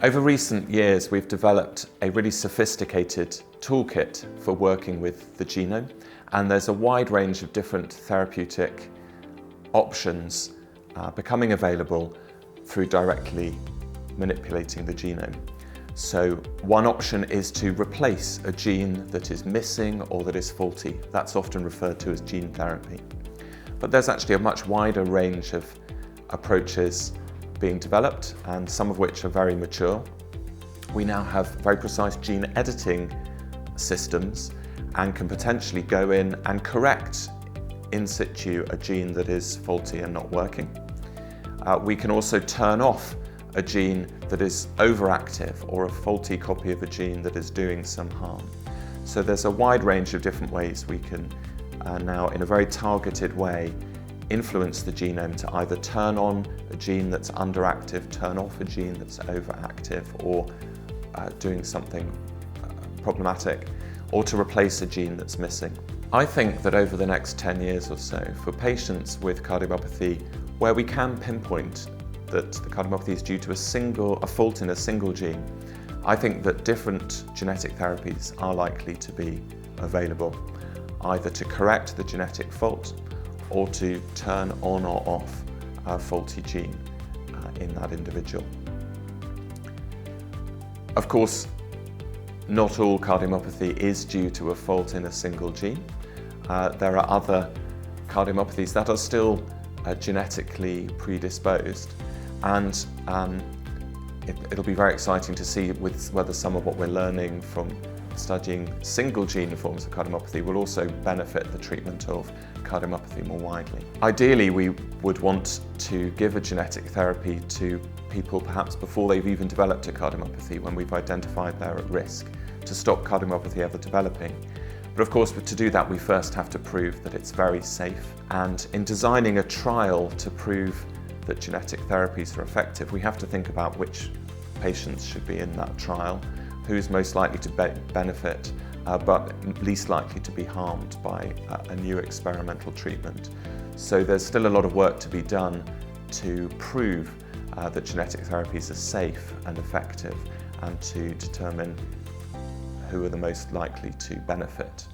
Over recent years, we've developed a really sophisticated toolkit for working with the genome, and there's a wide range of different therapeutic options becoming available through directly manipulating the genome. So one option is to replace a gene that is missing or that is faulty. That's often referred to as gene therapy. But there's actually a much wider range of approaches being developed, and some of which are very mature. We now have very precise gene editing systems and can potentially go in and correct in situ a gene that is faulty and not working. We can also turn off a gene that is overactive or a faulty copy of a gene that is doing some harm. So there's a wide range of different ways we can now, in a very targeted way, influence the genome to either turn on a gene that's underactive, turn off a gene that's overactive, or doing something problematic, or to replace a gene that's missing. I think that over the next 10 years or so, for patients with cardiomyopathy, where we can pinpoint that the cardiomyopathy is due to a fault in a single gene, I think that different genetic therapies are likely to be available, either to correct the genetic fault or to turn on or off a faulty gene in that individual. Of course, not all cardiomyopathy is due to a fault in a single gene. There are other cardiomyopathies that are still genetically predisposed, and it'll be very exciting to see whether some of what we're learning from studying single gene forms of cardiomyopathy will also benefit the treatment of cardiomyopathy more widely. Ideally, we would want to give a genetic therapy to people perhaps before they've even developed a cardiomyopathy, when we've identified they're at risk, to stop cardiomyopathy ever developing. But of course, to do that, we first have to prove that it's very safe. And in designing a trial to prove that genetic therapies are effective, we have to think about which patients should be in that trial, who's most likely to benefit, but least likely to be harmed by a new experimental treatment. So there's still a lot of work to be done to prove that genetic therapies are safe and effective, and to determine who are the most likely to benefit.